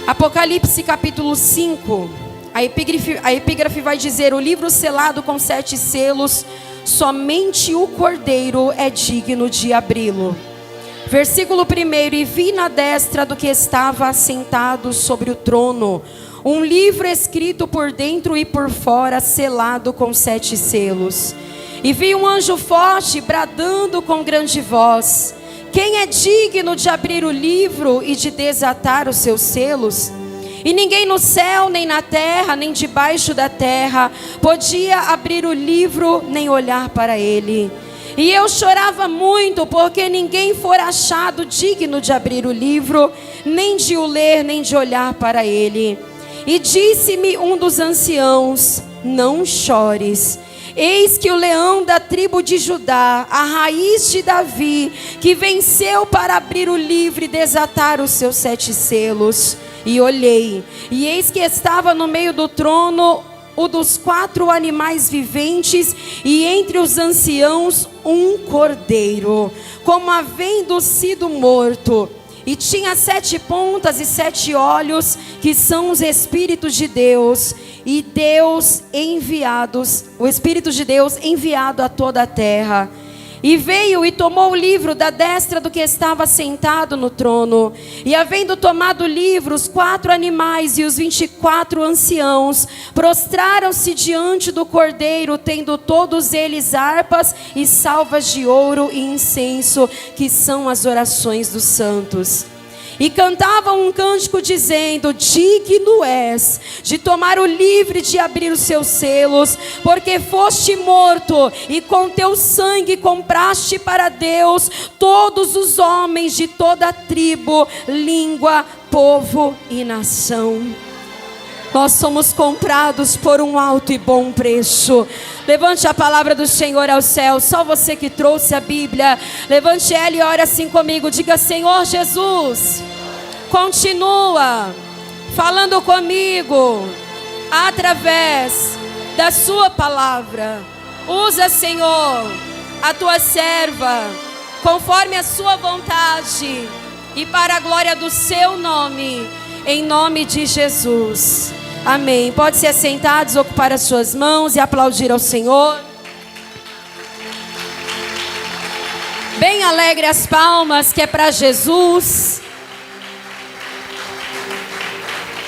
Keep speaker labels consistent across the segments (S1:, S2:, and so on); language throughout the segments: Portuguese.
S1: Apocalipse capítulo 5, a epígrafe vai dizer: o livro selado com 7 selos, somente o Cordeiro é digno de abri-lo. Versículo 1: e vi na destra do que estava assentado sobre o trono um livro escrito por dentro e por fora, selado com 7 selos. E vi um anjo forte bradando com grande voz: quem é digno de abrir o livro e de desatar os seus selos? E ninguém no céu, nem na terra, nem debaixo da terra podia abrir o livro, nem olhar para ele. E eu chorava muito, porque ninguém fora achado digno de abrir o livro, nem de o ler, nem de olhar para ele. E disse-me um dos anciãos: não chores. Eis que o leão da tribo de Judá, a raiz de Davi, que venceu para abrir o livro e desatar os seus 7 selos. E olhei, e eis que estava no meio do trono o dos 4 animais viventes, e entre os anciãos um cordeiro, como havendo sido morto. E tinha 7 pontas e 7 olhos, que são os Espíritos de Deus, e Deus enviados, o Espírito de Deus enviado a toda a terra. E veio e tomou o livro da destra do que estava sentado no trono. E havendo tomado o livro, os 4 animais e os 24 anciãos prostraram-se diante do cordeiro, tendo todos eles harpas e salvas de ouro e incenso, que são as orações dos santos. E cantavam um cântico dizendo: digno és de tomar o livro e de abrir os seus selos, porque foste morto e com teu sangue compraste para Deus todos os homens de toda tribo, língua, povo e nação. Nós somos comprados por um alto e bom preço. Levante a palavra do Senhor ao céu. Só você que trouxe a Bíblia, levante ela e ore assim comigo. Diga: Senhor Jesus, continua falando comigo através da sua palavra. Usa, Senhor, a tua serva conforme a sua vontade e para a glória do seu nome, em nome de Jesus. Amém. Pode se assentar, desocupar as suas mãos e aplaudir ao Senhor. Bem alegre as palmas, que é para Jesus.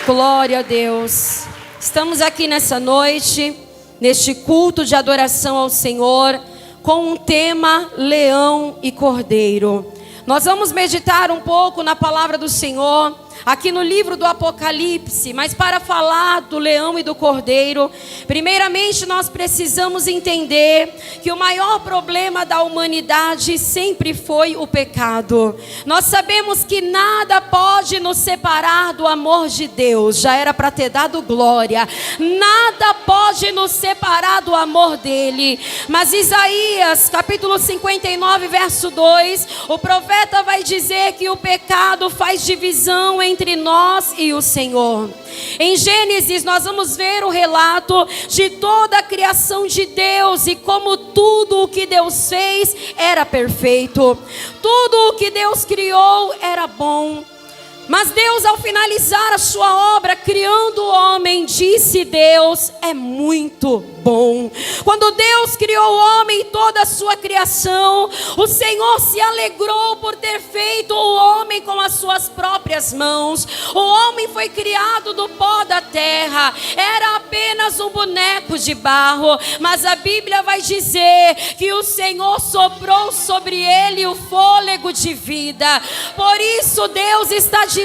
S1: Glória a Deus. Estamos aqui nessa noite, neste culto de adoração ao Senhor, com um tema: leão e cordeiro. Nós vamos meditar um pouco na palavra do Senhor, aqui no livro do Apocalipse. Mas para falar do leão e do cordeiro, primeiramente nós precisamos entender que o maior problema da humanidade sempre foi o pecado. Nós sabemos que nada pode nos separar do amor de Deus. Já era para ter dado glória. Nada pode nos separar do amor dele. Mas Isaías capítulo 59 verso 2, o profeta vai dizer que o pecado faz divisão entre nós e o Senhor. Em Gênesis nós vamos ver o relato de toda a criação de Deus e como tudo o que Deus fez era perfeito. Tudo o que Deus criou era bom. Mas Deus, ao finalizar a sua obra, criando o homem, disse Deus: é muito bom. Quando Deus criou o homem e toda a sua criação, o Senhor se alegrou por ter feito o homem com as suas próprias mãos. O homem foi criado do pó da terra, era apenas um boneco de barro, mas a Bíblia vai dizer que o Senhor soprou sobre ele o fôlego de vida. Por isso Deus está dizendo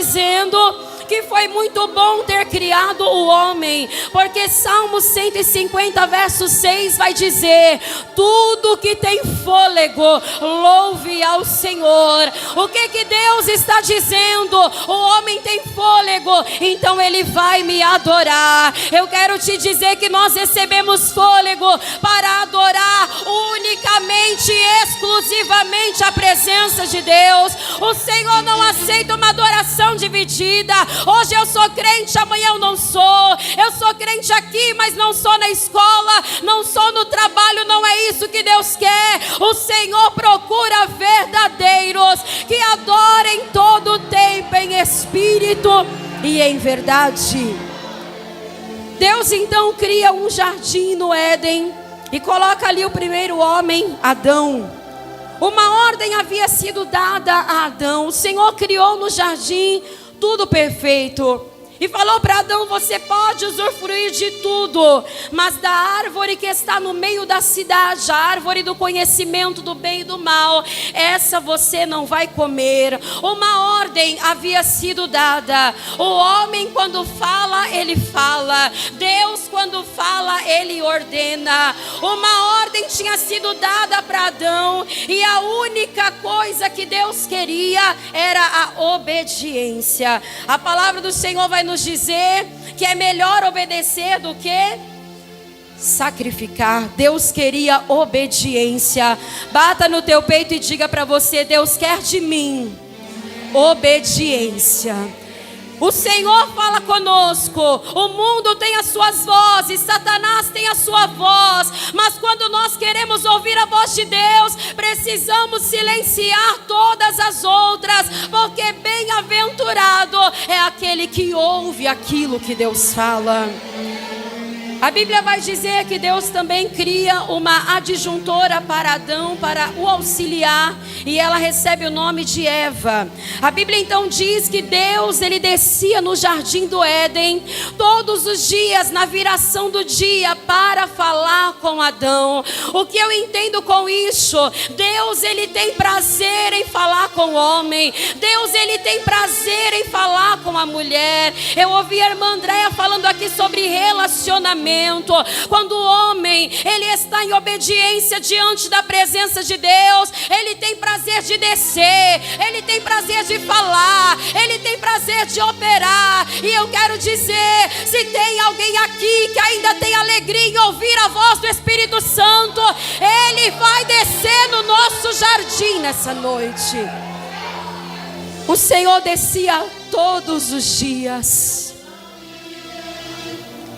S1: que foi muito bom ter criado o homem, porque Salmo 150 verso 6 vai dizer: tudo que tem fôlego, louve ao Senhor. O que Deus está dizendo? O homem tem fôlego, então ele vai me adorar. Eu quero te dizer que nós recebemos fôlego para adorar unicamente e exclusivamente a presença de Deus. O Senhor não aceita uma adoração dividida. Hoje eu sou crente, amanhã eu não sou. Eu sou crente aqui, mas não sou na escola, não sou no trabalho. Não é isso que Deus quer. O Senhor procura verdadeiros que adorem todo o tempo em espírito e em verdade. Deus então cria um jardim no Éden e coloca ali o primeiro homem, Adão. Uma ordem havia sido dada a Adão. O Senhor criou no jardim tudo perfeito e falou para Adão: você pode usufruir de tudo, mas da árvore que está no meio da cidade, a árvore do conhecimento do bem e do mal, essa você não vai comer. Uma ordem havia sido dada. O homem quando fala, ele fala. Deus quando fala, ele ordena. Uma ordem tinha sido dada para Adão, e a única coisa que Deus queria era a obediência. A palavra do Senhor vai nos dizer que é melhor obedecer do que sacrificar. Deus queria obediência. Bata no teu peito e diga para você: Deus quer de mim obediência. O Senhor fala conosco. O mundo tem as suas vozes, Satanás tem a sua voz, mas quando nós queremos ouvir a voz de Deus, precisamos silenciar todas as outras, porque bem-aventurado é aquele que ouve aquilo que Deus fala. A Bíblia vai dizer que Deus também cria uma adjuntora para Adão, para o auxiliar, e ela recebe o nome de Eva. A Bíblia então diz que Deus, ele descia no jardim do Éden todos os dias, na viração do dia, para falar com Adão. O que eu entendo com isso? Deus, ele tem prazer em falar com o homem. Deus, ele tem prazer em falar com a mulher. Eu ouvi a irmã Andréia falando aqui sobre relacionamento. Quando o homem, ele está em obediência diante da presença de Deus, ele tem prazer de descer, ele tem prazer de falar, ele tem prazer de operar. E eu quero dizer, se tem alguém aqui que ainda tem alegria em ouvir a voz do Espírito Santo, ele vai descer no nosso jardim nessa noite. O Senhor descia todos os dias.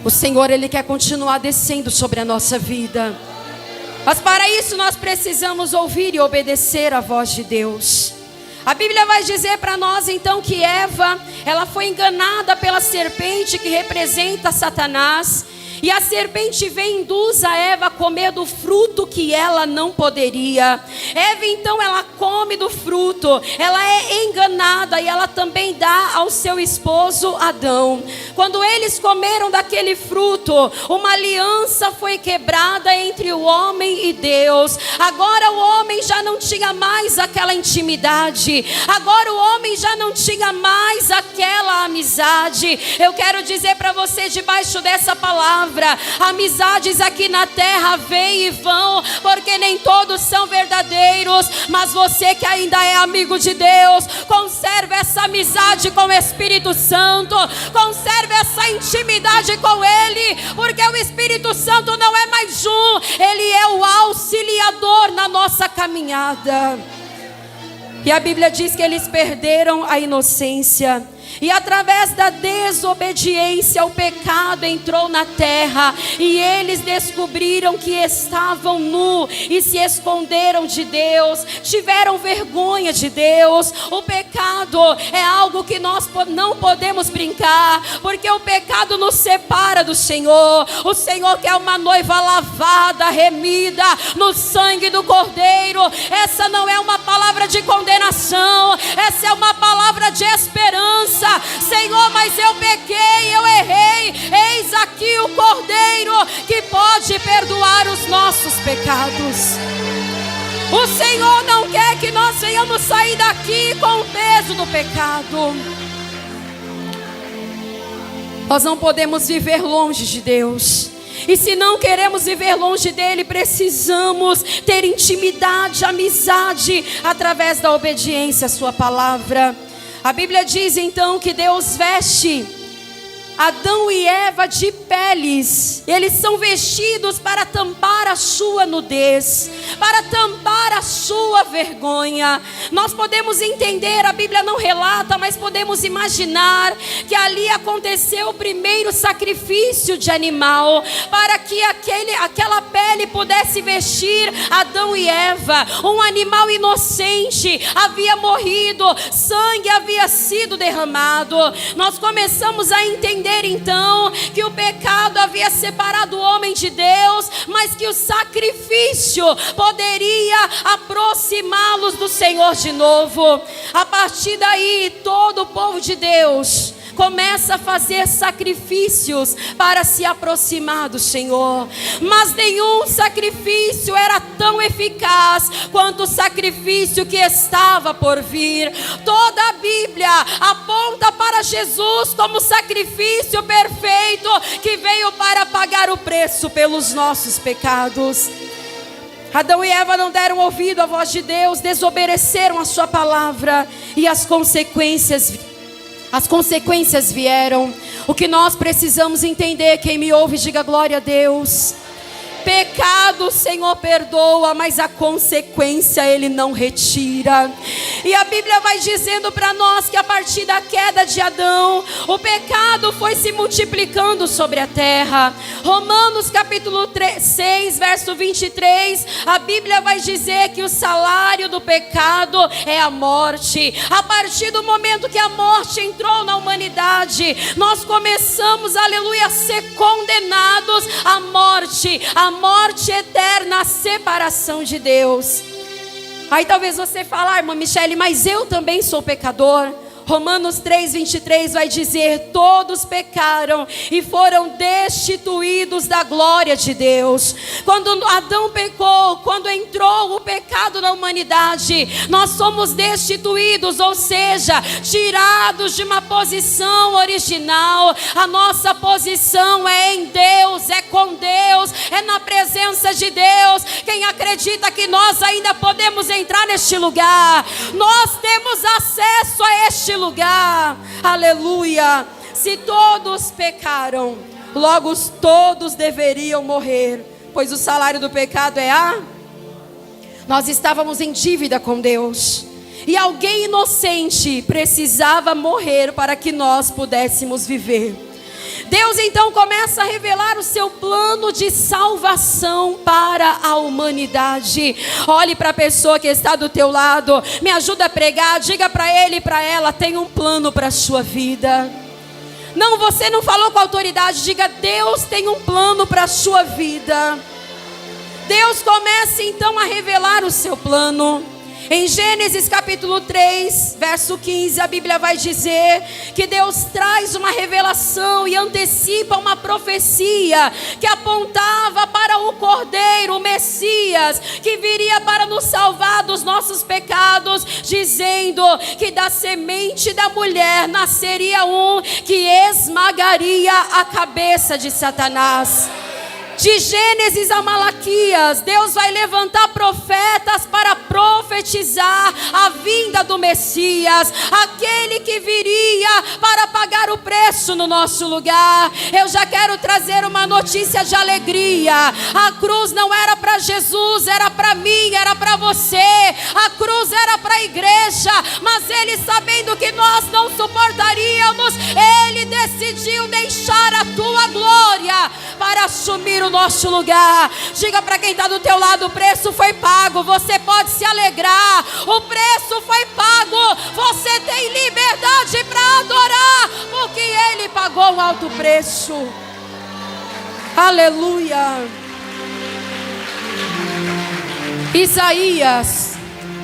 S1: O Senhor, ele quer continuar descendo sobre a nossa vida. Mas para isso nós precisamos ouvir e obedecer a voz de Deus. A Bíblia vai dizer para nós então que Eva, ela foi enganada pela serpente que representa Satanás. E a serpente vem e induz a Eva a comer do fruto que ela não poderia. Eva então, ela come do fruto, ela é enganada e ela também dá ao seu esposo Adão. Quando eles comeram daquele fruto, uma aliança foi quebrada entre o homem e Deus. Agora o homem já não tinha mais aquela intimidade, agora o homem já não tinha mais aquela amizade. Eu quero dizer para você, debaixo dessa palavra, amizades aqui na terra vêm e vão, porque nem todos são verdadeiros. Mas você que ainda é amigo de Deus, conserve essa amizade com o Espírito Santo, conserve essa intimidade com Ele, porque o Espírito Santo não é mais um, Ele é o auxiliador na nossa caminhada. E a Bíblia diz que eles perderam a inocência. E através da desobediência, o pecado entrou na terra. E eles descobriram que estavam nus e se esconderam de Deus. Tiveram vergonha de Deus. O pecado é algo que nós não podemos brincar, porque o pecado nos separa do Senhor. O Senhor quer uma noiva lavada, remida no sangue do Cordeiro. Essa não é uma palavra de condenação, essa é uma palavra de esperança. Senhor, mas eu pequei, eu errei. Eis aqui o Cordeiro que pode perdoar os nossos pecados. O Senhor não quer que nós venhamos sair daqui com o peso do pecado. Nós não podemos viver longe de Deus. E se não queremos viver longe dele, precisamos ter intimidade, amizade, através da obediência à sua palavra. A Bíblia diz então que Deus veste Adão e Eva de peles, eles são vestidos para tampar a sua nudez, para tampar a sua vergonha. Nós podemos entender, a Bíblia não relata, mas podemos imaginar que ali aconteceu o primeiro sacrifício de animal, para que aquela pele pudesse vestir Adão e Eva. Um animal inocente havia morrido, sangue havia sido derramado. Nós começamos a entender então que o pecado havia separado o homem de Deus, mas que o sacrifício poderia aproximá-los do Senhor de novo. A partir daí, todo o povo de Deus começa a fazer sacrifícios para se aproximar do Senhor, mas nenhum sacrifício era tão eficaz quanto o sacrifício que estava por vir. Toda a Bíblia aponta para Jesus como sacrifício perfeito que veio para pagar o preço pelos nossos pecados. Adão e Eva não deram ouvido à voz de Deus, desobedeceram a sua palavra e as consequências vieram. O que nós precisamos entender, quem me ouve, diga glória a Deus. Pecado o Senhor perdoa, mas a consequência Ele não retira. E a Bíblia vai dizendo para nós que a partir da queda de Adão, o pecado foi se multiplicando sobre a terra. Romanos capítulo 6, verso 23, a Bíblia vai dizer que o salário do pecado é a morte. A partir do momento que a morte entrou na humanidade, nós começamos, aleluia, a ser condenados à morte eterna, a separação de Deus. Aí talvez você fale, irmã Michele, mas eu também sou pecador. Romanos 3:23 vai dizer: todos pecaram e foram destituídos da glória de Deus. Quando Adão pecou, quando entrou o pecado na humanidade, nós somos destituídos, ou seja, tirados de uma posição original. A nossa posição é em Deus, é com Deus, é na presença de Deus. Quem acredita que nós ainda podemos entrar neste lugar? Nós temos acesso a este lugar, aleluia. Se todos pecaram, logo todos deveriam morrer, pois o salário do pecado é Nós estávamos em dívida com Deus, e alguém inocente precisava morrer para que nós pudéssemos viver. Deus então começa a revelar o seu plano de salvação para a humanidade. Olhe para a pessoa que está do teu lado, me ajuda a pregar, diga para ele e para ela: tem um plano para a sua vida. Não, você não falou com autoridade, diga: Deus tem um plano para a sua vida. Deus começa então a revelar o seu plano. Em Gênesis capítulo 3, verso 15, a Bíblia vai dizer que Deus traz uma revelação e antecipa uma profecia que apontava para o Cordeiro, o Messias, que viria para nos salvar dos nossos pecados, dizendo que da semente da mulher nasceria um que esmagaria a cabeça de Satanás. De Gênesis a Malaquias, Deus vai levantar profetas para profetizar a vinda do Messias, aquele que viria para pagar o preço no nosso lugar. Eu já quero trazer uma notícia de alegria. A cruz não era para Jesus, era para mim, era para você. A cruz era para a igreja, mas Ele, sabendo que nós não suportaríamos, Ele decidiu deixar a tua glória para assumir o nosso lugar. Diga para quem está do teu lado: o preço foi pago, você pode se alegrar. O preço foi pago, você tem liberdade para adorar, porque Ele pagou um alto preço. Aleluia. Isaías,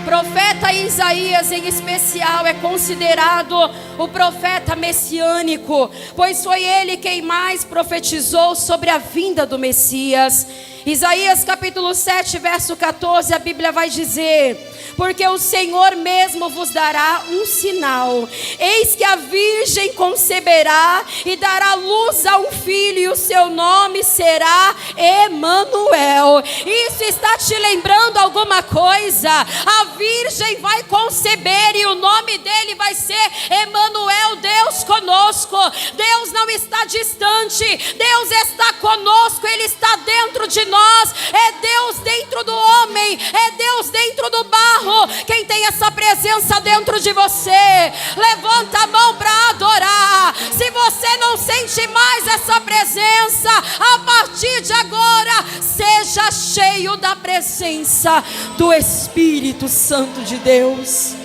S1: profeta Isaías em especial, é considerado o profeta messiânico, pois foi ele quem mais profetizou sobre a vinda do Messias. Isaías capítulo 7, verso 14, a Bíblia vai dizer: porque o Senhor mesmo vos dará um sinal. Eis que a virgem conceberá e dará luz a um filho, e o seu nome será Emanuel. Isso está te lembrando alguma coisa? A virgem vai conceber e o nome dele vai ser Emanuel, Deus conosco. Deus não não está distante, Deus está conosco, Ele está dentro de nós. É Deus dentro do homem, é Deus dentro do barro. Quem tem essa presença dentro de você, levanta a mão para adorar. Se você não sente mais essa presença, a partir de agora, seja cheio da presença do Espírito Santo de Deus.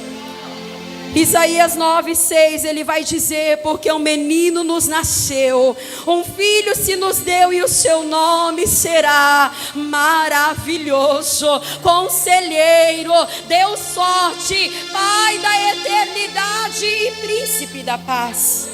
S1: Isaías 9:6, ele vai dizer: porque um menino nos nasceu, um filho se nos deu, e o seu nome será maravilhoso, conselheiro, Deus forte, Pai da eternidade e príncipe da paz.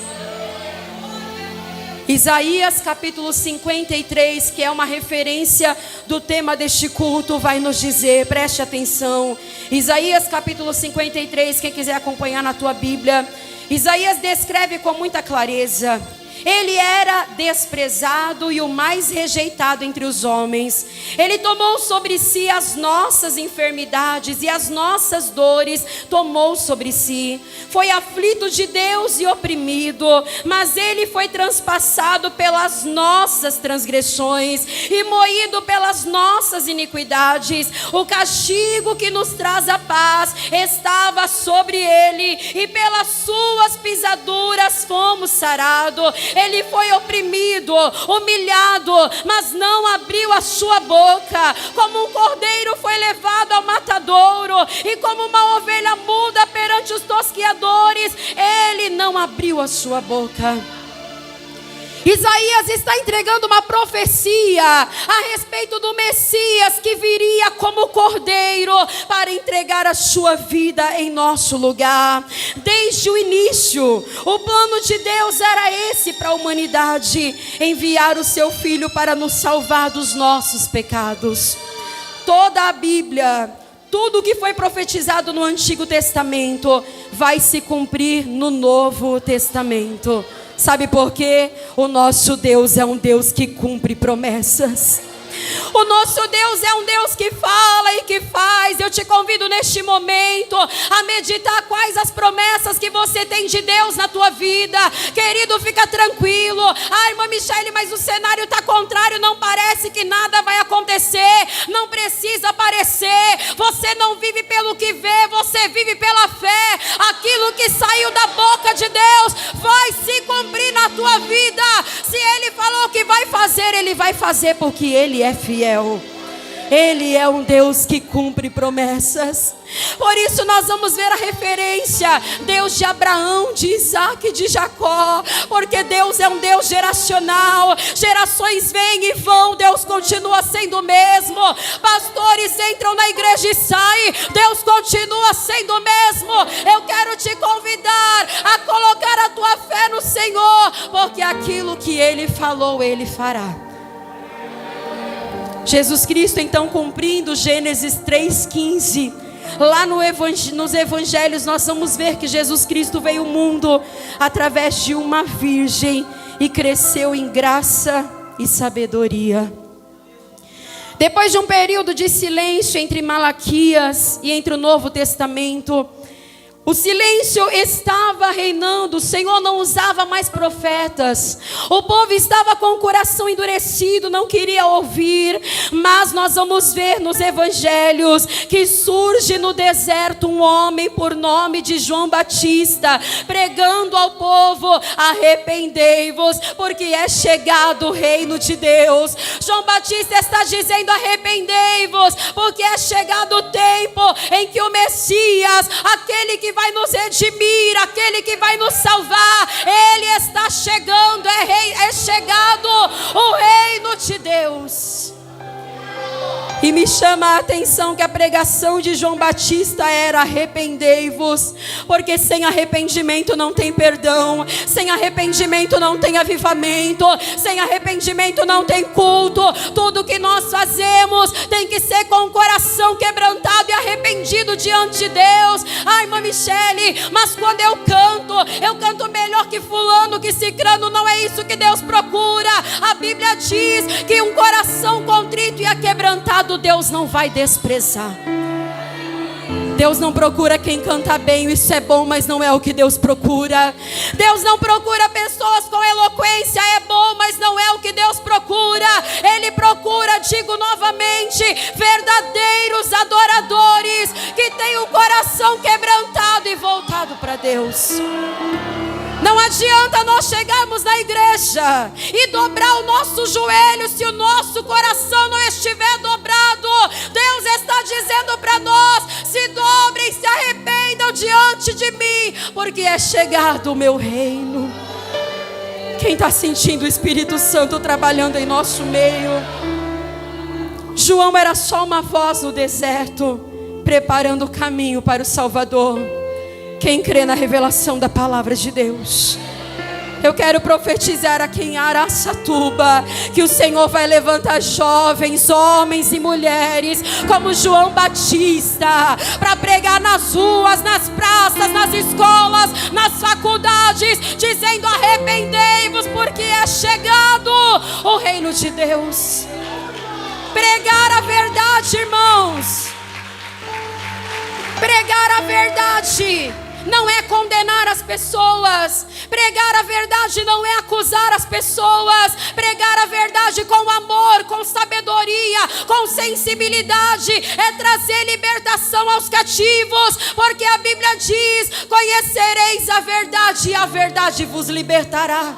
S1: Isaías capítulo 53, que é uma referência do tema deste culto, vai nos dizer, preste atenção. Isaías capítulo 53, quem quiser acompanhar na tua Bíblia, Isaías descreve com muita clareza: ele era desprezado e o mais rejeitado entre os homens. Ele tomou sobre si as nossas enfermidades e as nossas dores tomou sobre si. Foi aflito de Deus e oprimido, mas ele foi transpassado pelas nossas transgressões e moído pelas nossas iniquidades. O castigo que nos traz a paz estava sobre ele, e pelas suas pisaduras fomos sarados. Ele foi oprimido, humilhado, mas não abriu a sua boca. Como um cordeiro foi levado ao matadouro, e como uma ovelha muda perante os tosquiadores, ele não abriu a sua boca. Isaías está entregando uma profecia a respeito do Messias que viria como cordeiro para entregar a sua vida em nosso lugar. Desde o início, o plano de Deus era esse para a humanidade: enviar o seu Filho para nos salvar dos nossos pecados. Toda a Bíblia, tudo o que foi profetizado no Antigo Testamento vai se cumprir no Novo Testamento. Sabe por quê? O nosso Deus é um Deus que cumpre promessas. O nosso Deus é um Deus que fala e que faz. Eu te convido neste momento a meditar quais as promessas que você tem de Deus na tua vida. Querido, fica tranquilo. Ai, irmã Michele, mas o cenário está contrário, não parece que nada vai acontecer. Não precisa parecer. Você não vive pelo que vê, você vive pela fé. Aquilo que saiu da boca de Deus vai se cumprir na tua vida. Se Ele falou que vai fazer, Ele vai fazer, porque Ele é fiel. Ele é um Deus que cumpre promessas. Por isso nós vamos ver a referência: Deus de Abraão, de Isaac e de Jacó. Porque Deus é um Deus geracional. Gerações vêm e vão, Deus continua sendo o mesmo. Pastores entram na igreja e saem, Deus continua sendo o mesmo. Eu quero te convidar a colocar a tua fé no Senhor, porque aquilo que Ele falou, Ele fará. Jesus Cristo, então, cumprindo Gênesis 3,15, lá nos evangelhos nós vamos ver que Jesus Cristo veio ao mundo através de uma virgem e cresceu em graça e sabedoria. Depois de um período de silêncio entre Malaquias e entre o Novo Testamento, o silêncio estava reinando. O Senhor não usava mais profetas. O povo estava com o coração endurecido, não queria ouvir. Mas nós vamos ver nos evangelhos que surge no deserto um homem por nome de João Batista, pregando ao povo: arrependei-vos, porque é chegado o reino de Deus. João Batista está dizendo: arrependei-vos, porque é chegado o tempo em que o Messias, aquele que vai nos redimir, aquele que vai nos salvar, Ele está chegando. É chegado o reino de Deus. E me chama a atenção que a pregação de João Batista era: arrependei-vos, porque sem arrependimento não tem perdão, sem arrependimento não tem avivamento, sem arrependimento não tem culto. Tudo que nós fazemos tem que ser com o coração quebrantado e arrependido diante de Deus. Ai, irmã Michele, mas quando eu canto melhor que fulano, que cicrano. Não é isso que Deus procura. A Bíblia diz que um coração contrito e aquebrantado Deus não vai desprezar. Deus não procura quem canta bem, isso é bom, mas não é o que Deus procura. Deus não procura pessoas com eloquência adianta nós chegarmos na igreja e dobrar o nosso joelho se o nosso coração não estiver dobrado. Deus está dizendo para nós: se dobrem, se arrependam diante de mim, porque é chegado o meu reino. Quem está sentindo o Espírito Santo trabalhando em nosso meio? João era só uma voz no deserto, preparando o caminho para o Salvador. Quem crê na revelação da palavra de Deus? Eu quero profetizar aqui em Araçatuba que o Senhor vai levantar jovens, homens e mulheres como João Batista para pregar nas ruas, nas praças, nas escolas, nas faculdades, dizendo: arrependei-vos, porque é chegado o reino de Deus. Pregar a verdade, irmãos. Pregar a verdade não é condenar as pessoas. Pregar a verdade não é acusar as pessoas. Pregar a verdade com amor, com sabedoria, com sensibilidade é trazer libertação aos cativos, porque a Bíblia diz: conhecereis a verdade e a verdade vos libertará.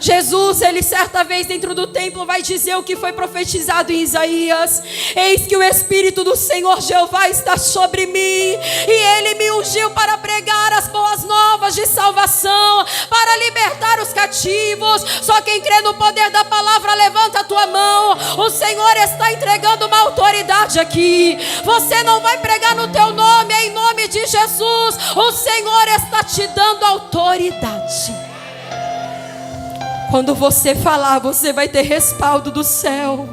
S1: Jesus, ele certa vez dentro do templo vai dizer o que foi profetizado em Isaías: eis que o Espírito do Senhor Jeová está sobre mim, e Ele me ungiu para pregar as boas novas de salvação, para libertar os cativos. Só quem crê no poder da palavra, levanta a tua mão. O Senhor está entregando uma autoridade aqui. Você não vai pregar no teu nome, é em nome de Jesus. O Senhor está te dando autoridade. Quando você falar, você vai ter respaldo do céu.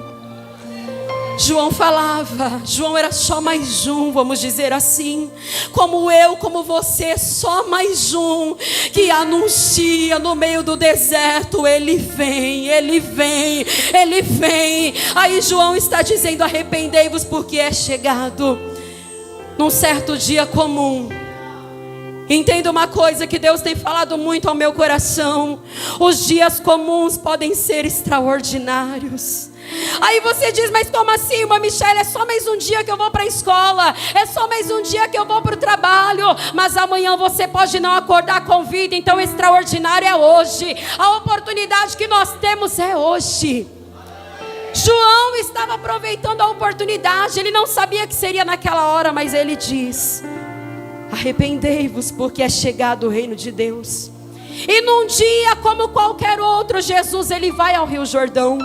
S1: João falava, João era só mais um, vamos dizer assim, como eu, como você, só mais um que anuncia no meio do deserto: Ele vem, Ele vem, Ele vem. Aí João está dizendo: arrependei-vos, porque é chegado. Num certo dia comum, entenda uma coisa que Deus tem falado muito ao meu coração: os dias comuns podem ser extraordinários. Aí você diz: mas como assim, irmã Michele? É só mais um dia que eu vou para a escola, é só mais um dia que eu vou para o trabalho. Mas amanhã você pode não acordar com vida. Então extraordinário é hoje. A oportunidade que nós temos é hoje. João estava aproveitando a oportunidade. Ele não sabia que seria naquela hora, mas ele diz: arrependei-vos, porque é chegado o reino de Deus. E num dia como qualquer outro, Jesus, ele vai ao Rio Jordão.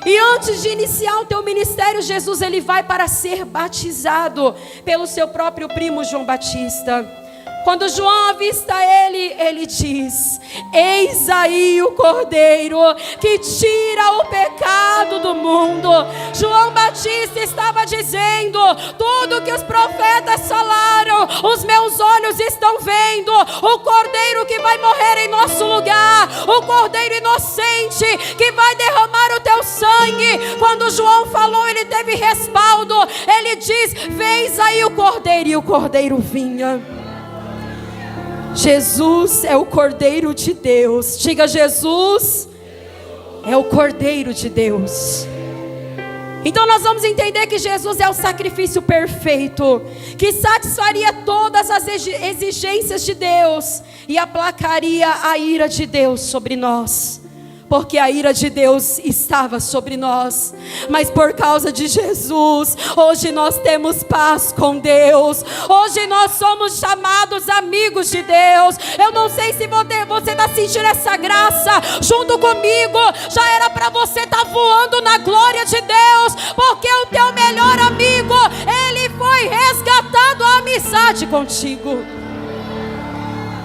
S1: E antes de iniciar o teu ministério, Jesus, ele vai para ser batizado pelo seu próprio primo João Batista. Quando João avista ele, ele diz: eis aí o Cordeiro que tira o pecado do mundo. João Batista estava dizendo: tudo que os profetas falaram, os meus olhos estão vendo. O Cordeiro que vai morrer em nosso lugar, o Cordeiro inocente que vai derramar o teu sangue. Quando João falou, ele teve respaldo. Ele diz: vês aí o Cordeiro. E o Cordeiro vinha. Jesus é o Cordeiro de Deus. Diga: Jesus é o Cordeiro de Deus. Então nós vamos entender que Jesus é o sacrifício perfeito, que satisfaria todas as exigências de Deus e aplacaria a ira de Deus sobre nós. Porque a ira de Deus estava sobre nós, mas por causa de Jesus, hoje nós temos paz com Deus. Hoje nós somos chamados amigos de Deus. Eu não sei se você está sentindo essa graça junto comigo. Já era para você estar voando na glória de Deus, porque o teu melhor amigo, ele foi resgatado a amizade contigo.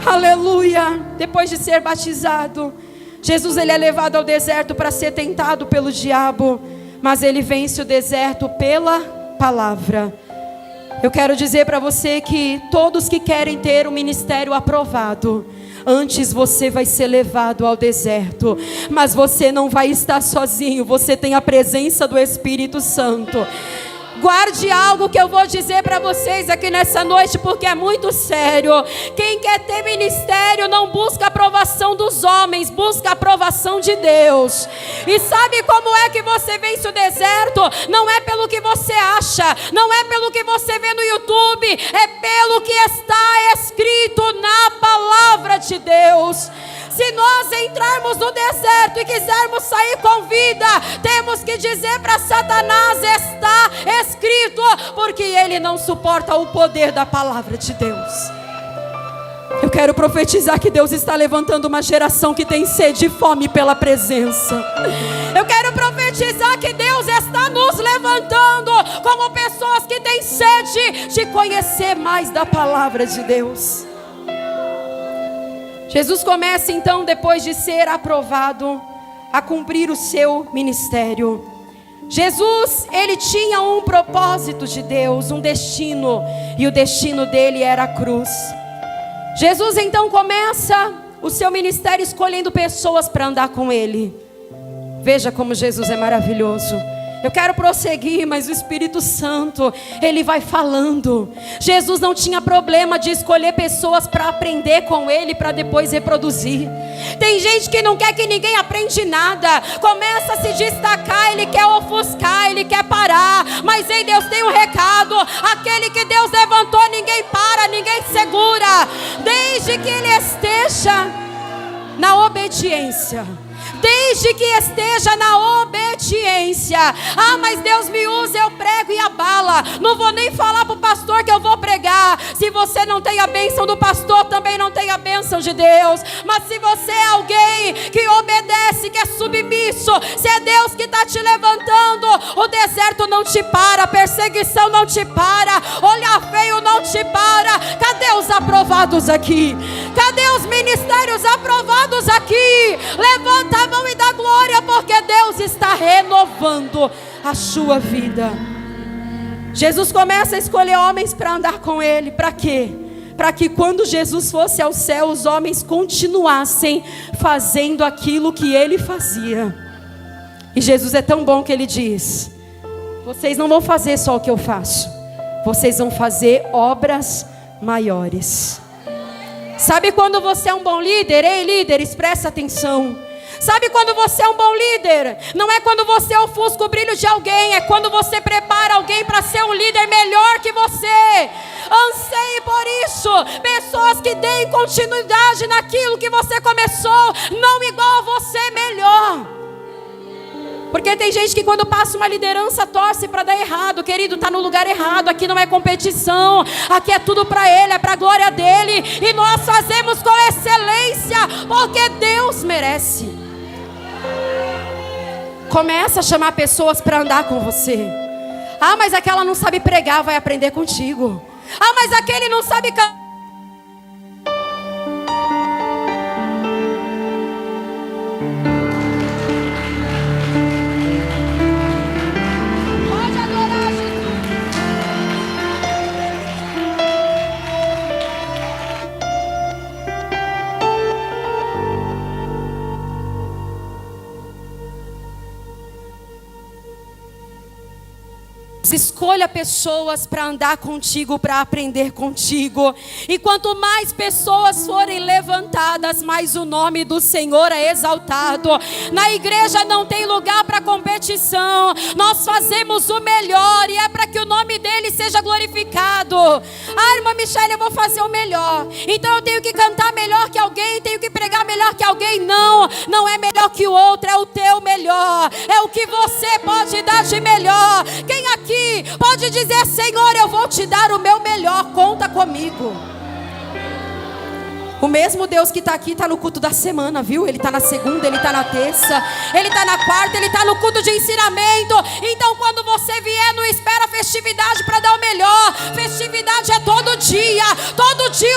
S1: Aleluia. Depois de ser batizado, Jesus, ele é levado ao deserto para ser tentado pelo diabo, mas ele vence o deserto pela palavra. Eu quero dizer para você que todos que querem ter um ministério aprovado, antes você vai ser levado ao deserto, mas você não vai estar sozinho, você tem a presença do Espírito Santo. Guarde algo que eu vou dizer para vocês aqui nessa noite, porque é muito sério. Quem quer ter ministério não busca a aprovação dos homens, busca a aprovação de Deus. E sabe como é que você vence o deserto? Não é pelo que você acha, não é pelo que você vê no YouTube, é pelo que está escrito na palavra de Deus. Se nós entrarmos no deserto e quisermos sair com vida, temos que dizer para Satanás: está escrito, porque ele não suporta o poder da palavra de Deus. Eu quero profetizar que Deus está levantando uma geração que tem sede e fome pela presença. Eu quero profetizar que Deus está nos levantando como pessoas que têm sede de conhecer mais da palavra de Deus. Jesus começa então, depois de ser aprovado, a cumprir o seu ministério. Jesus, ele tinha um propósito de Deus, um destino, e o destino dele era a cruz. Jesus então começa o seu ministério escolhendo pessoas para andar com ele. Veja como Jesus é maravilhoso. Eu quero prosseguir, mas o Espírito Santo, ele vai falando. Jesus não tinha problema de escolher pessoas para aprender com ele, para depois reproduzir. Tem gente que não quer que ninguém aprenda nada, começa a se destacar, ele quer ofuscar, ele quer parar. Mas ei, Deus tem um recado: aquele que Deus levantou, ninguém para, ninguém segura, desde que ele esteja na obediência. Desde que esteja na obediência. Ah, mas Deus me usa, eu prego e abala. Não vou nem falar para o pastor que eu vou pregar. Se você não tem a bênção do pastor, também não tem a bênção de Deus. Mas se você é alguém que obedece, que é submisso, se é Deus que está te levantando, o deserto não te para, a perseguição não te para, olhar feio não te para. Cadê os aprovados aqui? Cadê os ministérios aprovados aqui? Levanta a mão e dá glória, porque Deus está renovando a sua vida. Jesus começa a escolher homens para andar com ele. Para quê? Para que quando Jesus fosse ao céu, os homens continuassem fazendo aquilo que ele fazia. E Jesus é tão bom que ele diz: vocês não vão fazer só o que eu faço, vocês vão fazer obras maiores. Sabe quando você é um bom líder? Ei, líderes, presta atenção. Sabe quando você é um bom líder? Não é quando você ofusca o brilho de alguém, é quando você prepara alguém para ser um líder melhor que você. Anseie por isso. Pessoas que deem continuidade naquilo que você começou, não igual a você, melhor. Porque tem gente que quando passa uma liderança torce para dar errado. Querido, está no lugar errado. Aqui não é competição, aqui é tudo para ele, é para a glória dele. E nós fazemos com excelência, porque Deus merece. Começa a chamar pessoas para andar com você. Ah, mas aquela não sabe pregar, vai aprender contigo. Ah, mas aquele não sabe cantar. Escolha pessoas para andar contigo, para aprender contigo. E quanto mais pessoas forem levantadas, mais o nome do Senhor é exaltado. Na igreja não tem lugar para competição. Nós fazemos o melhor e é para que o nome dele seja glorificado. Ah, irmã Michele, eu vou fazer o melhor, então eu tenho que cantar melhor que alguém, tenho que pregar melhor que alguém. Não, não é melhor que o outro, é o teu melhor, é o que você pode dar de melhor. Quem aqui pode dizer: Senhor, eu vou te dar o meu melhor, conta comigo? O mesmo Deus que está aqui está no culto da semana, viu? Ele está na segunda, ele está na terça, ele está na quarta, ele está no culto de ensinamento. Então quando você vier, não espera festividade para dar o melhor. Festividade é todo dia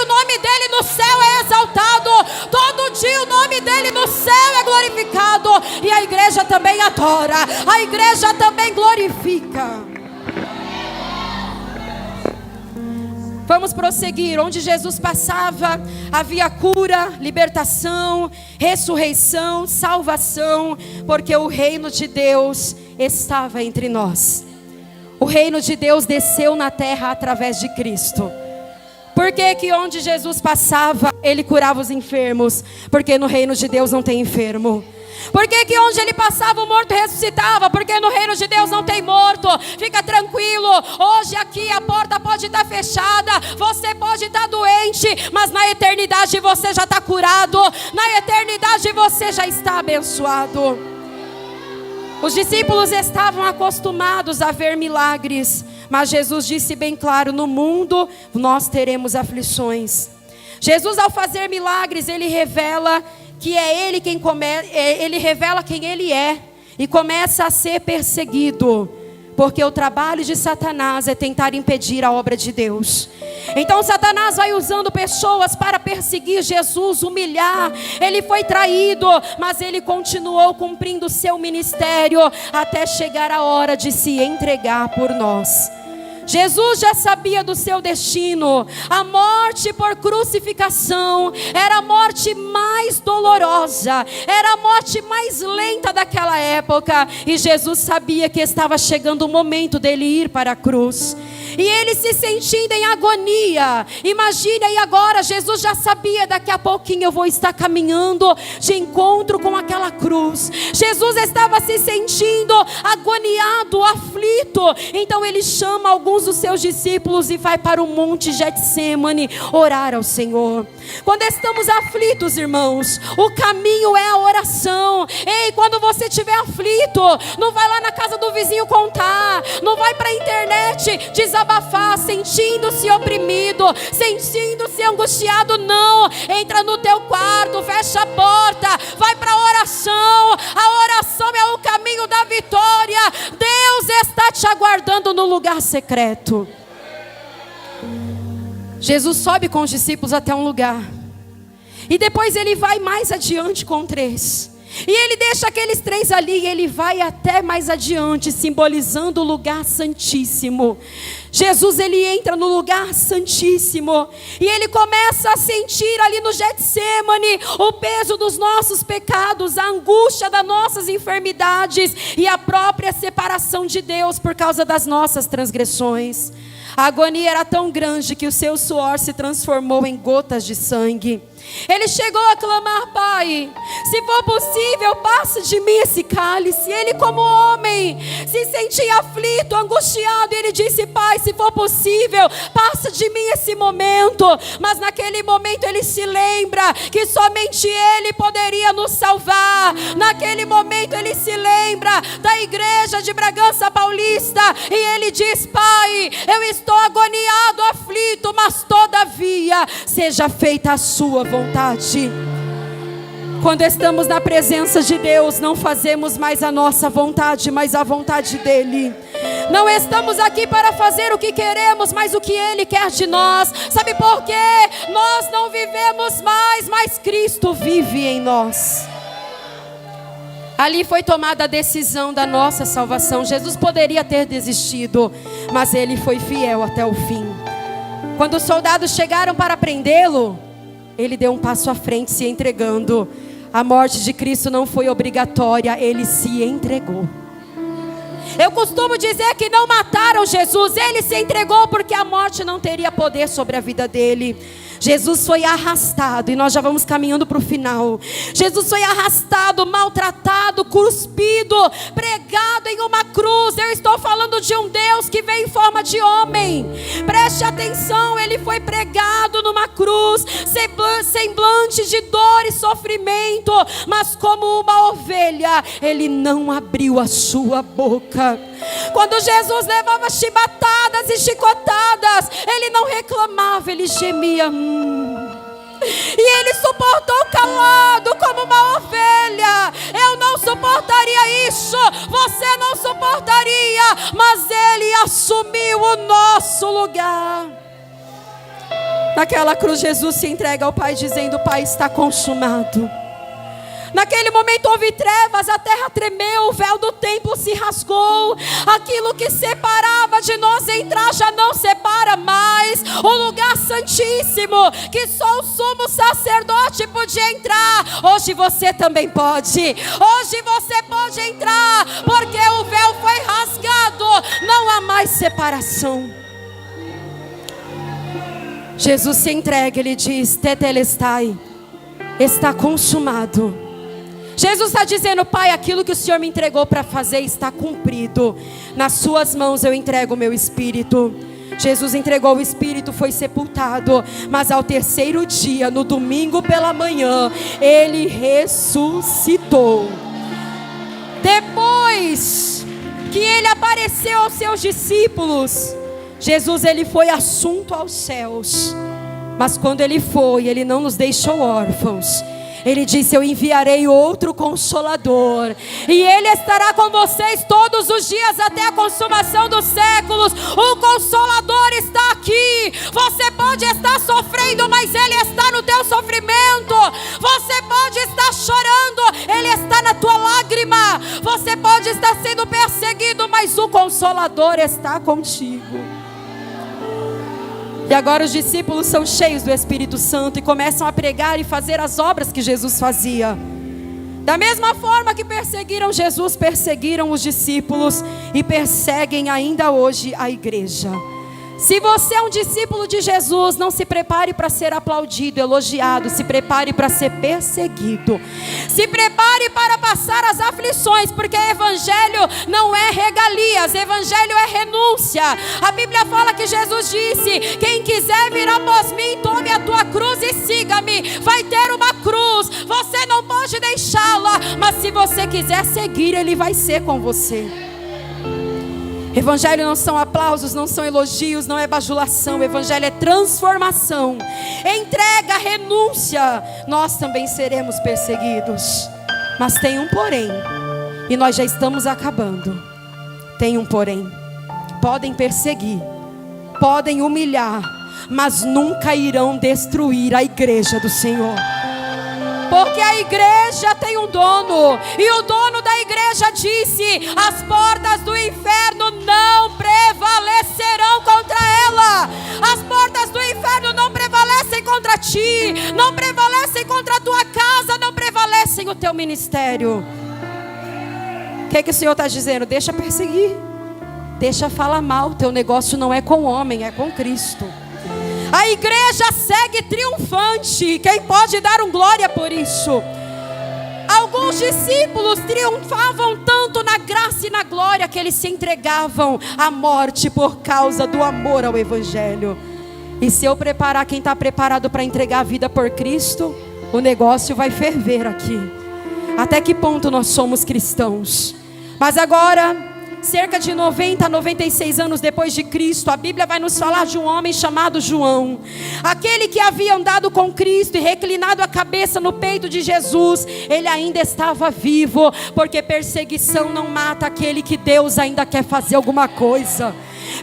S1: o nome dele no céu é exaltado, todo dia o nome dele no céu é glorificado. E a igreja também adora, a igreja também glorifica. Vamos prosseguir. Onde Jesus passava, havia cura, libertação, ressurreição, salvação, porque o reino de Deus estava entre nós. O reino de Deus desceu na terra através de Cristo. Por que que onde Jesus passava, Ele curava os enfermos? Porque no reino de Deus não tem enfermo. Por que que onde Ele passava, o morto ressuscitava? Porque no reino de Deus não tem morto. Fica tranquilo, hoje aqui a porta pode estar fechada, você pode estar doente, mas na eternidade você já está curado, na eternidade você já está abençoado. Os discípulos estavam acostumados a ver milagres, mas Jesus disse bem claro: no mundo nós teremos aflições. Jesus, ao fazer milagres, Ele revela que é Ele quem Ele revela quem Ele é, e começa a ser perseguido, porque o trabalho de Satanás é tentar impedir a obra de Deus. Então Satanás vai usando pessoas para perseguir Jesus, humilhar. Ele foi traído, mas ele continuou cumprindo o seu ministério até chegar a hora de se entregar por nós. Jesus já sabia do seu destino. A morte por crucificação era a morte mais dolorosa, era a morte mais lenta daquela época. E Jesus sabia que estava chegando o momento dele ir para a cruz. E ele se sentindo em agonia. Imagine aí agora, Jesus já sabia: daqui a pouquinho eu vou estar caminhando de encontro com aquela cruz. Jesus estava se sentindo agoniado, aflito. Então ele chama alguns dos seus discípulos e vai para o monte Getsêmani orar ao Senhor. Quando estamos aflitos, irmãos, o caminho é a oração. Ei, quando você estiver aflito, não vai lá na casa do vizinho contar, não vai para a internet desabafar, sentindo-se oprimido, sentindo-se angustiado. Não, entra no teu quarto, fecha a porta, vai para a oração. A oração é o caminho da vitória. Deus está te aguardando no lugar secreto. Jesus sobe com os discípulos até um lugar, e depois ele vai mais adiante com 3. E ele deixa aqueles 3 ali, e ele vai até mais adiante, simbolizando o lugar santíssimo. Jesus, ele entra no lugar santíssimo, e ele começa a sentir ali no Getsêmani o peso dos nossos pecados, a angústia das nossas enfermidades e a própria separação de Deus por causa das nossas transgressões. A agonia era tão grande que o seu suor se transformou em gotas de sangue. Ele chegou a clamar: Pai, se for possível, passa de mim esse cálice. Ele, como homem, se sentia aflito, angustiado. Ele disse: Pai, se for possível, passa de mim esse momento. Mas naquele momento ele se lembra que somente Ele poderia nos salvar. Naquele momento ele se lembra da igreja de Bragança Paulista, e ele diz: Pai, eu estou agoniado, aflito, mas todavia seja feita a sua vontade. Quando estamos na presença de Deus, não fazemos mais a nossa vontade, mas a vontade dEle. Não estamos aqui para fazer o que queremos, mas o que Ele quer de nós. Sabe por quê? Nós não vivemos mais, mas Cristo vive em nós. Ali foi tomada a decisão da nossa salvação. Jesus poderia ter desistido, mas Ele foi fiel até o fim. Quando os soldados chegaram para prendê-lo, Ele deu um passo à frente, se entregando. A morte de Cristo não foi obrigatória, Ele se entregou. Eu costumo dizer que não mataram Jesus, Ele se entregou porque a morte não teria poder sobre a vida dele. Jesus foi arrastado, e nós já vamos caminhando para o final. Jesus foi arrastado, maltratado, cuspido, pregado em uma cruz. Eu estou falando de um Deus que veio em forma de homem. Preste atenção, Ele foi pregado numa cruz, semblante de dor e sofrimento, mas como uma ovelha, Ele não abriu a sua boca. Quando Jesus levava chibatadas e chicotadas, Ele não reclamava, Ele gemia. E Ele suportou calado como uma ovelha. Eu não suportaria isso, você não suportaria, mas Ele assumiu o nosso lugar. Naquela cruz Jesus se entrega ao Pai dizendo: Pai, está consumado. Naquele momento houve trevas, a terra tremeu, o véu do templo se rasgou. Aquilo que separava de nós entrar já não separa mais. O lugar santíssimo, que só o sumo sacerdote podia entrar, hoje você também pode. Hoje você pode entrar, porque o véu foi rasgado. Não há mais separação. Jesus se entrega, ele diz: tetelestai, está consumado. Jesus está dizendo: Pai, aquilo que o Senhor me entregou para fazer está cumprido. Nas suas mãos eu entrego o meu espírito. Jesus entregou o espírito, foi sepultado, mas ao terceiro dia, no domingo pela manhã, ele ressuscitou. Depois que ele apareceu aos seus discípulos, Jesus, ele foi assunto aos céus. Mas quando ele foi, ele não nos deixou órfãos. Ele disse: eu enviarei outro Consolador, e ele estará com vocês todos os dias até a consumação dos séculos. O Consolador está aqui. Você pode estar sofrendo, mas ele está no teu sofrimento. Você pode estar chorando, ele está na tua lágrima. Você pode estar sendo perseguido, mas o Consolador está contigo. E agora os discípulos são cheios do Espírito Santo e começam a pregar e fazer as obras que Jesus fazia. Da mesma forma que perseguiram Jesus, perseguiram os discípulos e perseguem ainda hoje a igreja. Se você é um discípulo de Jesus, não se prepare para ser aplaudido, elogiado. Se prepare para ser perseguido. Se prepare para passar as aflições, porque evangelho não é regalias, evangelho é renúncia. A Bíblia fala que Jesus disse: quem quiser vir após mim, tome a tua cruz e siga-me. Vai ter uma cruz, você não pode deixá-la, mas se você quiser seguir, ele vai ser com você. Evangelho não são aplausos, não são elogios, não é bajulação. Evangelho é transformação, entrega, renúncia. Nós também seremos perseguidos, mas tem um porém, e nós já estamos acabando. Tem um porém. Podem perseguir, podem humilhar, mas nunca irão destruir a igreja do Senhor. Porque a igreja tem um dono, e o dono da igreja disse: as portas do inferno não prevalecerão contra ela. As portas do inferno não prevalecem contra ti, não prevalecem contra a tua casa, não prevalecem o teu ministério. O que o Senhor está dizendo? Deixa perseguir, deixa falar mal. Teu negócio não é com o homem, é com Cristo. A igreja segue triunfante. Quem pode dar um glória por isso? Alguns discípulos triunfavam tanto na graça e na glória que eles se entregavam à morte por causa do amor ao evangelho. E se eu preparar quem está preparado para entregar a vida por Cristo, o negócio vai ferver aqui. Até que ponto nós somos cristãos? Mas agora, cerca de 90 a 96 anos depois de Cristo, a Bíblia vai nos falar de um homem chamado João. Aquele que havia andado com Cristo e reclinado a cabeça no peito de Jesus. Ele ainda estava vivo, porque perseguição não mata aquele que Deus ainda quer fazer alguma coisa.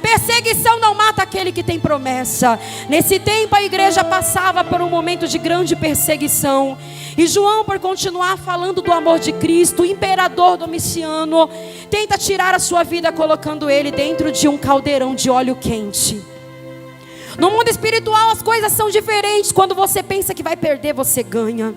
S1: Perseguição não mata aquele que tem promessa. Nesse tempo a igreja passava por um momento de grande perseguição. E João, por continuar falando do amor de Cristo, o imperador Domiciano tenta tirar a sua vida colocando ele dentro de um caldeirão de óleo quente. No mundo espiritual as coisas são diferentes. Quando você pensa que vai perder, você ganha.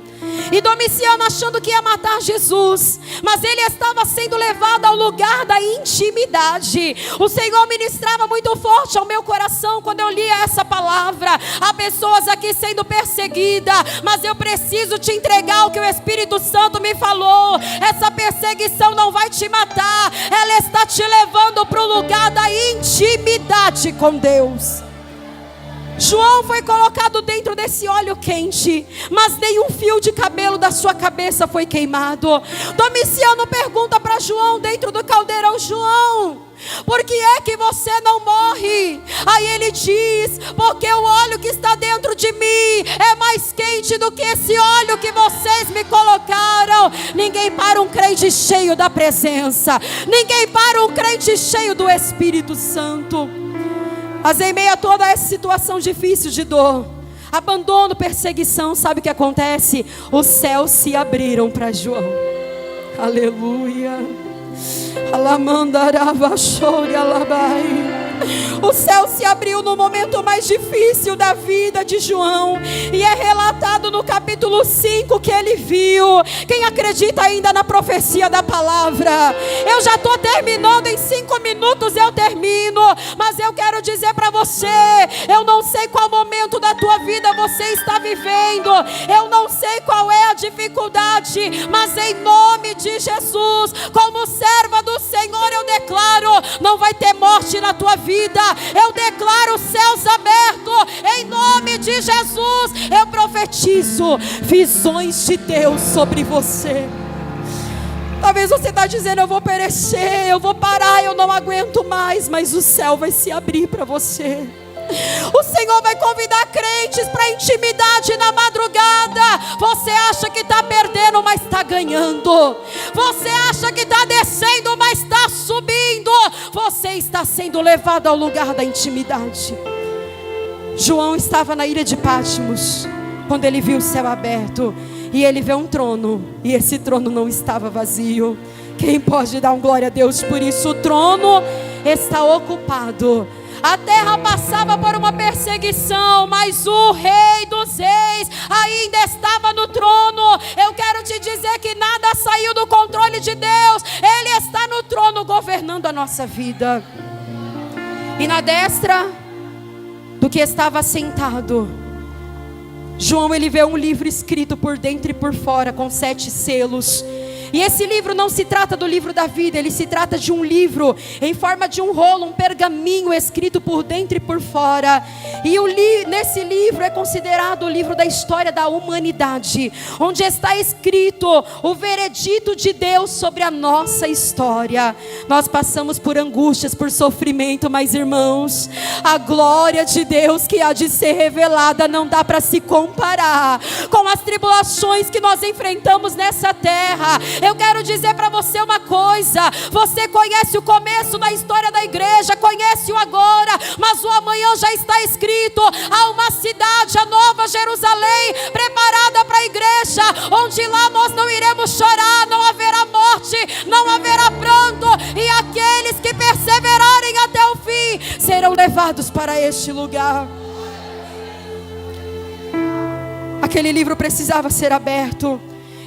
S1: E Domiciano achando que ia matar Jesus, mas ele estava sendo levado ao lugar da intimidade. O Senhor ministrava muito forte ao meu coração quando eu lia essa palavra. Há pessoas aqui sendo perseguidas, mas eu preciso te entregar o que o Espírito Santo me falou. Essa perseguição não vai te matar, ela está te levando para o lugar da intimidade com Deus. João foi colocado dentro desse óleo quente, mas nenhum fio de cabelo da sua cabeça foi queimado. Domiciano pergunta para João dentro do caldeirão: João, por que é que você não morre? Aí ele diz: porque o óleo que está dentro de mim é mais quente do que esse óleo que vocês me colocaram. Ninguém para um crente cheio da presença, ninguém para um crente cheio do Espírito Santo. Mas em meio a toda essa situação difícil de dor, abandono, perseguição, sabe o que acontece? Os céus se abriram para João. Aleluia. O céu se abriu no momento mais difícil da vida de João, e é relatado no capítulo 5 que ele viu. Quem acredita ainda na profecia da palavra? Eu já estou terminando, em 5 minutos eu termino, mas eu quero dizer para você, eu não sei qual momento da tua vida você está vivendo, eu não sei qual é a dificuldade, mas em nome de Jesus, como serva do Senhor, eu declaro, não vai ter morte na tua vida. Eu declaro os céus abertos em nome de Jesus. Eu profetizo visões de Deus sobre você. Talvez você está dizendo: eu vou perecer, eu vou parar, eu não aguento mais. Mas o céu vai se abrir para você. O Senhor vai convidar crentes para intimidade na madrugada. Você acha que está perdendo, mas está ganhando. Você acha que está descendo, mas está subindo. Você está sendo levado ao lugar da intimidade. João estava na ilha de Patmos quando ele viu o céu aberto, e ele vê um trono, e esse trono não estava vazio. Quem pode dar um glória a Deus por isso? O trono está ocupado. A terra passava por uma perseguição, mas o Rei dos Reis ainda estava no trono. Eu quero te dizer que nada saiu do controle de Deus. Ele está no trono governando a nossa vida. E na destra do que estava sentado, João, ele vê um livro escrito por dentro e por fora, com 7 selos. E esse livro não se trata do livro da vida, ele se trata de um livro em forma de um rolo, um pergaminho escrito por dentro e por fora. E nesse livro é considerado o livro da história da humanidade, onde está escrito o veredito de Deus sobre a nossa história. Nós passamos por angústias, por sofrimento, mas irmãos, a glória de Deus que há de ser revelada não dá para se comparar com as tribulações que nós enfrentamos nessa terra. Eu quero dizer para você uma coisa: você conhece o começo da história da igreja, conhece o agora, mas o amanhã já está escrito. Há uma cidade, a Nova Jerusalém, preparada para a igreja, onde lá nós não iremos chorar, não haverá morte, não haverá pranto, e aqueles que perseverarem até o fim serão levados para este lugar. Aquele livro precisava ser aberto.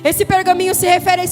S1: Esse pergaminho se refere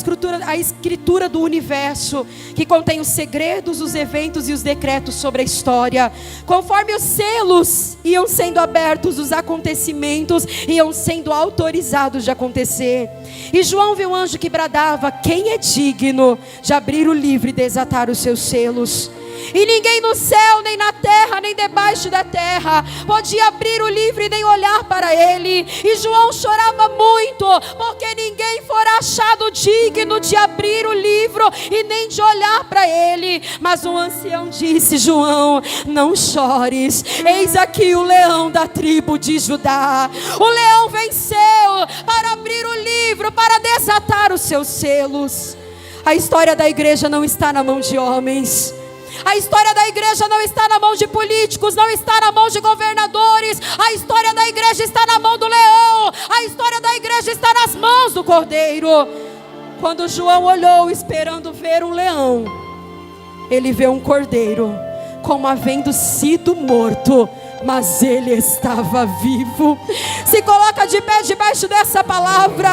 S1: à escritura do universo, que contém os segredos, os eventos e os decretos sobre a história. Conforme os selos iam sendo abertos, os acontecimentos iam sendo autorizados de acontecer. E João viu um anjo que bradava: quem é digno de abrir o livro e desatar os seus selos? E ninguém no céu, nem na terra, nem debaixo da terra podia abrir o livro e nem olhar para ele. E João chorava muito, porque ninguém fora achado digno de abrir o livro e nem de olhar para ele. Mas um ancião disse: João, não chores, eis aqui o leão da tribo de Judá. O leão venceu para abrir o livro, para desatar os seus selos. A história da igreja não está na mão de homens. A história da igreja não está na mão de políticos, não está na mão de governadores. A história da igreja está na mão do leão. A história da igreja está nas mãos do cordeiro. Quando João olhou esperando ver um leão, ele vê um cordeiro, como havendo sido morto, mas ele estava vivo. Se coloca de pé debaixo dessa palavra.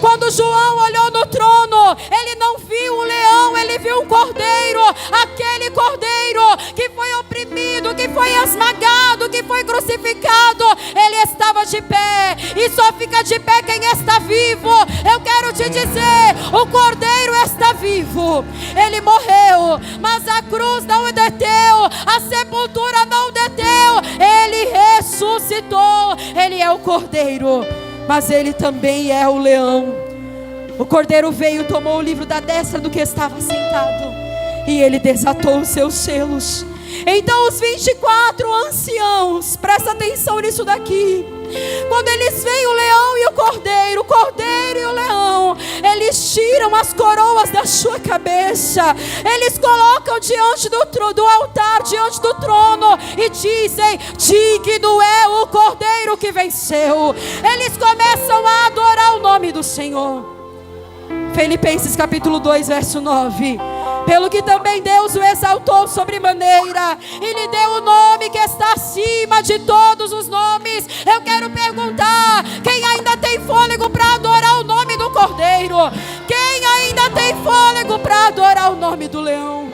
S1: Quando João olhou no trono, ele não viu um leão, ele viu um cordeiro. Aquele cordeiro que foi oprimido, que foi esmagado, que foi crucificado, ele estava de pé. E só fica de pé quem está vivo. Eu quero te dizer, o cordeiro está vivo. Ele morreu, mas a cruz não o deteu, a sepultura não o deteu. Ele ressuscitou. Ele é o cordeiro, mas ele também é o leão. O cordeiro veio, tomou o livro da destra do que estava sentado, e ele desatou os seus selos. Então os 24 anciãos, presta atenção nisso daqui, Quando eles veem o leão e o cordeiro e o leão, eles tiram as coroas da sua cabeça, eles colocam diante do altar, diante do trono, e dizem: digno é o cordeiro que venceu. Eles começam a adorar o nome do Senhor. Filipenses capítulo 2, verso 9. Pelo que também Deus o exaltou sobremaneira e lhe deu o nome que está acima de todos os nomes. Eu quero perguntar: quem ainda tem fôlego para adorar o nome do Cordeiro? Quem ainda tem fôlego para adorar o nome do Leão?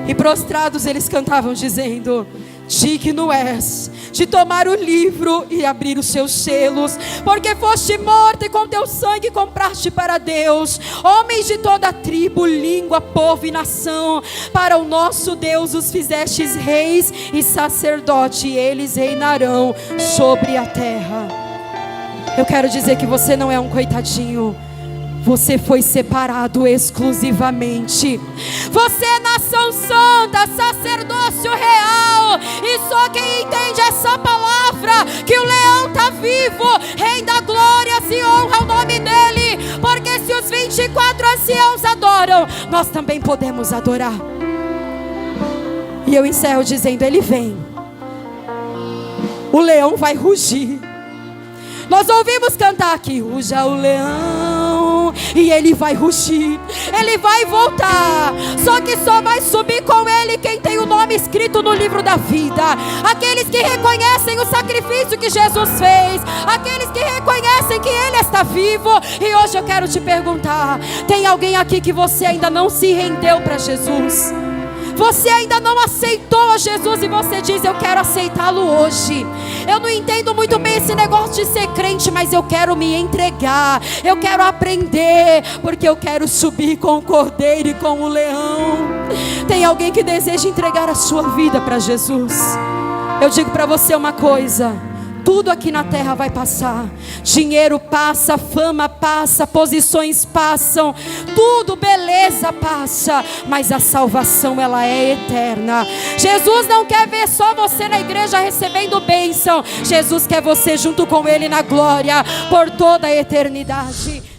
S1: E prostrados eles cantavam dizendo: digno és de tomar o livro e abrir os seus selos, porque foste morto e com teu sangue compraste para Deus homens de toda tribo, língua, povo e nação. Para o nosso Deus os fizestes reis e sacerdote, e eles reinarão sobre a terra. Eu quero dizer que você não é um coitadinho. Você foi separado exclusivamente. Você é nação santa, sacerdócio real. E só quem entende essa palavra, que o leão está vivo, Rei da glória, se honra o nome dele. Porque se os 24 anciãos adoram, nós também podemos adorar. E eu encerro dizendo: ele vem. O leão vai rugir. Nós ouvimos cantar aqui: ruja o leão, e ele vai rugir, ele vai voltar. Só que só vai subir com ele quem tem o nome escrito no livro da vida. Aqueles que reconhecem o sacrifício que Jesus fez, aqueles que reconhecem que ele está vivo. E hoje eu quero te perguntar: tem alguém aqui que você ainda não se rendeu para Jesus? Você ainda não aceitou a Jesus e você diz: eu quero aceitá-lo hoje. Eu não entendo muito bem esse negócio de ser crente, mas eu quero me entregar, eu quero aprender, porque eu quero subir com o cordeiro e com o leão. Tem alguém que deseja entregar a sua vida para Jesus? Eu digo para você uma coisa: tudo aqui na terra vai passar. Dinheiro passa, fama passa, posições passam, tudo, beleza passa, mas a salvação, ela é eterna. Jesus não quer ver só você na igreja recebendo bênção. Jesus quer você junto com ele na glória por toda a eternidade.